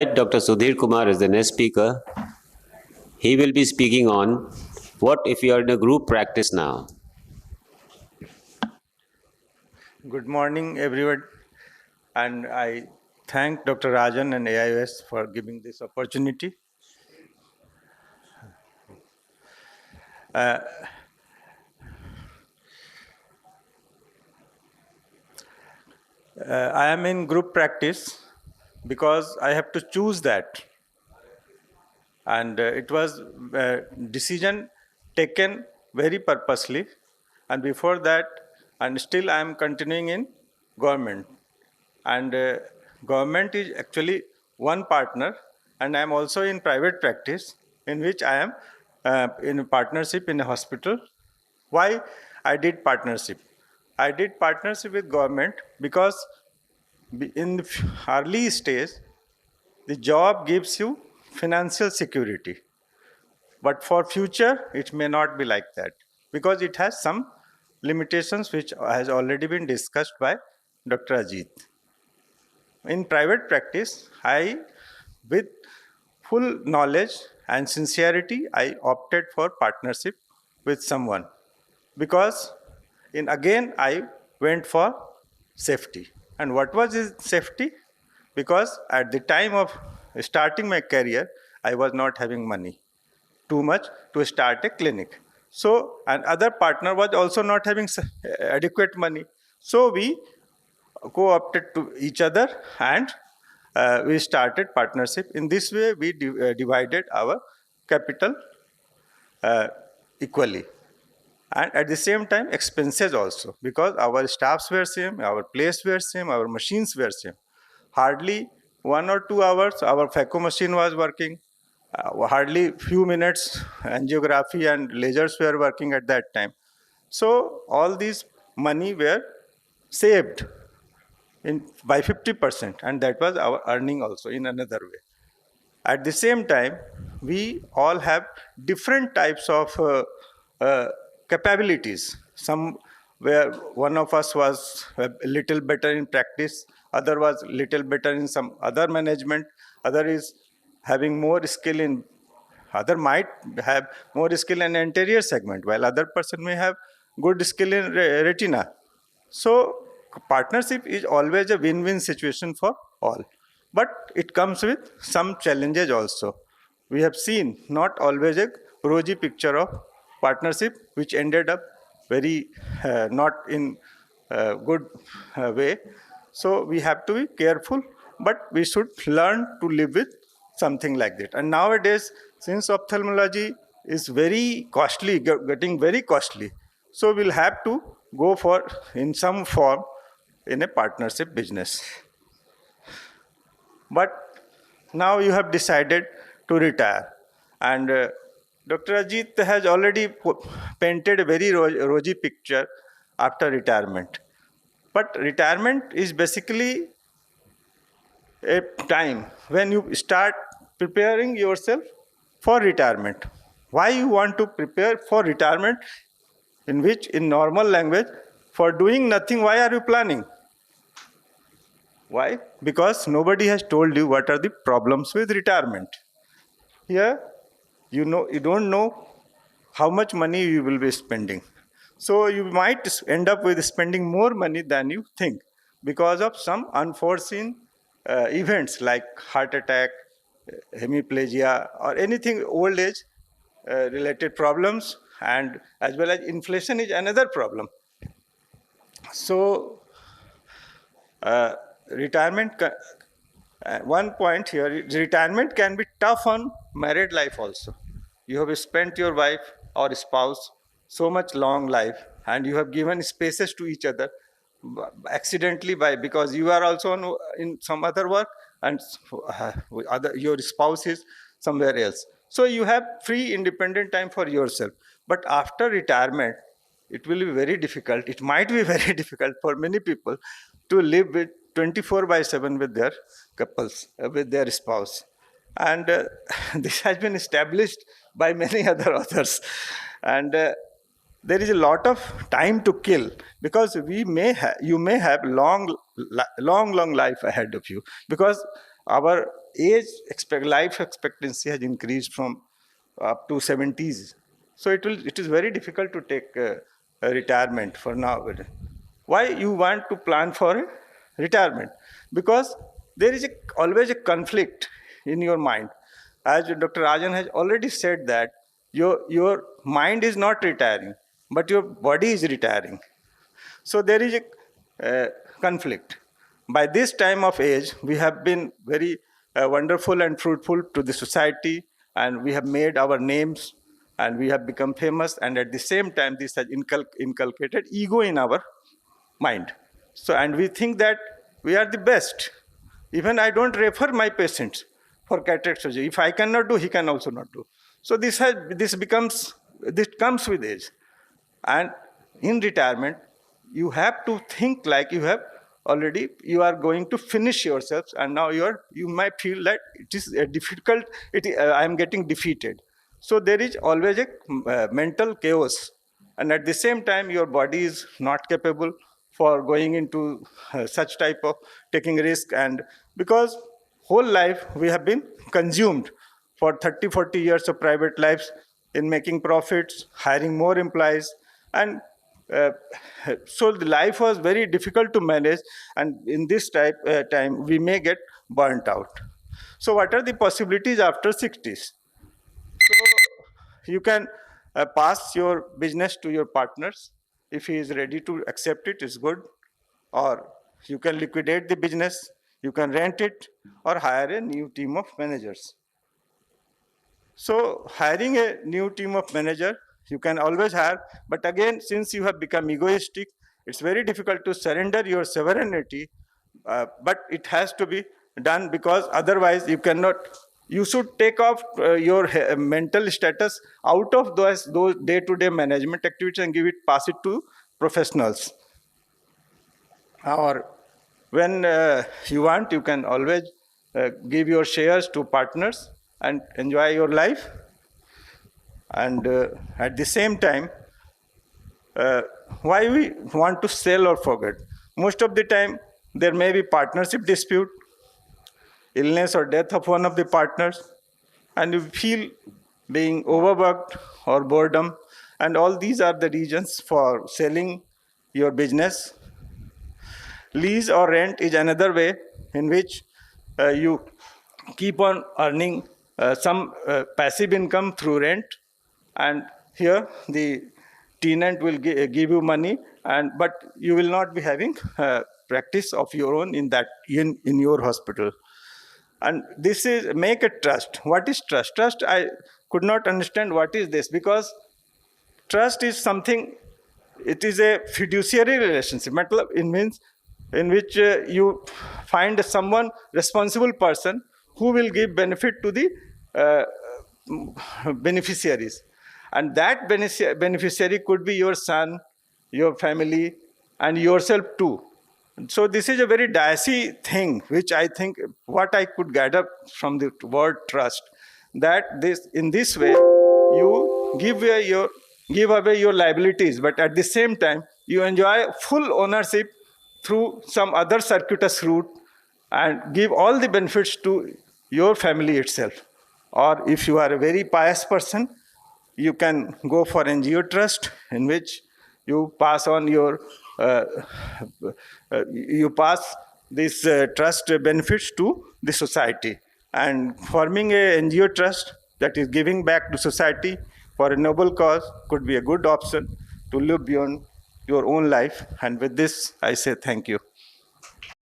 Dr. Sudhir Kumar is the next speaker. He will be speaking on what if you are in a group practice now. Good morning, everyone. And I thank Dr. Rajan and AIOS for giving this opportunity. I am in group practice because I have to choose that. And it was a decision taken very purposely. And before that, and still I am continuing in government. And government is actually one partner, and I am also in private practice, in which I am in a partnership in a hospital. Why I did partnership? I did partnership with government because in the early stage, the job gives you financial security. But for future, it may not be like that because it has some limitations which has already been discussed by Dr. Ajit. In private practice, with full knowledge and sincerity, I opted for partnership with someone because again I went for safety. And what was his safety? Because at the time of starting my career, I was not having money too much to start a clinic. So, and other partner was also not having adequate money. So we co-opted to each other, and we started partnership. In this way, we divided our capital equally, and at the same time expenses also, because our staffs were same, our place were same, our machines were same. Hardly 1 or 2 hours our phaco machine was working, hardly few minutes angiography and lasers were working at that time. So all these money were saved by 50%, and that was our earning also in another way. At the same time, we all have different types of capabilities. Some where one of us was a little better in practice, other was little better in some other management, other is having more skill in, other might have more skill in anterior segment, while other person may have good skill in retina. So partnership is always a win-win situation for all. But it comes with some challenges also. We have seen not always a rosy picture of partnership, which ended up very not in good way. So we have to be careful, but we should learn to live with something like that. And nowadays, since ophthalmology is very costly, getting very costly, so we'll have to go for in some form in a partnership business. But now you have decided to retire, and Dr. Ajit has already painted a very rosy picture after retirement. But retirement is basically a time when you start preparing yourself for retirement. Why you want to prepare for retirement? In which, in normal language, for doing nothing, why are you planning? Why? Because nobody has told you what are the problems with retirement. Here, you don't know how much money you will be spending. So you might end up with spending more money than you think because of some unforeseen events like heart attack, hemiplegia, or anything old age related problems, and as well as inflation is another problem. So retirement, one point here, retirement can be tough on married life also. You have spent your wife or spouse so much long life, and you have given spaces to each other accidentally because you are also in some other work, and your spouse is somewhere else. So you have free independent time for yourself. But after retirement, it will be very difficult. It might be very difficult for many people to live with 24/7 with their couples, with their spouse. And this has been established by many other authors. And there is a lot of time to kill because you may have long life ahead of you, because our life expectancy has increased from up to 70s. So it is very difficult to take a retirement for now. Why you want to plan for a retirement? Because there is always a conflict in your mind. As Dr. Rajan has already said that your mind is not retiring, but your body is retiring. So there is a conflict. By this time of age, we have been very wonderful and fruitful to the society, and we have made our names, and we have become famous. And at the same time, this has inculcated ego in our mind. So, and we think that we are the best. Even I don't refer my patients for cataract surgery. If I cannot do, he can also not do. So this comes with age. And in retirement, you have to think like you are going to finish yourselves, and now you might feel that it is difficult. I am getting defeated. So there is always a mental chaos, and at the same time, your body is not capable for going into such type of taking risk. And because whole life we have been consumed for 30-40 years of private lives in making profits, hiring more employees, and so the life was very difficult to manage, and in this time we may get burnt out. So what are the possibilities after 60s? So you can pass your business to your partners. If he is ready to accept it, is good. Or you can liquidate the business, you can rent it, or hire a new team of managers. So hiring a new team of manager, you can always hire, but again, since you have become egoistic, it's very difficult to surrender your sovereignty, but it has to be done, because otherwise you cannot. You should take off your mental status out of those day-to-day management activities and pass it to professionals. Or when you want, you can always give your shares to partners and enjoy your life. And at the same time, why we want to sell or forget? Most of the time, there may be partnership dispute, illness or death of one of the partners, and you feel being overworked or boredom, and all these are the reasons for selling your business. Lease or rent is another way in which you keep on earning some passive income through rent, and here the tenant will give you money, but you will not be having practice of your own in your hospital. And this is make a trust. What is trust? Trust, I could not understand what is this, because trust is something, it is a fiduciary relationship. It means in which you find someone, responsible person, who will give benefit to the beneficiaries. And that beneficiary could be your son, your family, and yourself too. So this is a very dicey thing, which I think what I could gather from the word trust, that in this way you give away your liabilities, but at the same time you enjoy full ownership through some other circuitous route and give all the benefits to your family itself. Or if you are a very pious person, you can go for NGO trust, in which you pass on you pass this trust benefits to the society. And forming a NGO trust that is giving back to society for a noble cause could be a good option to live beyond your own life. And with this, I say thank you.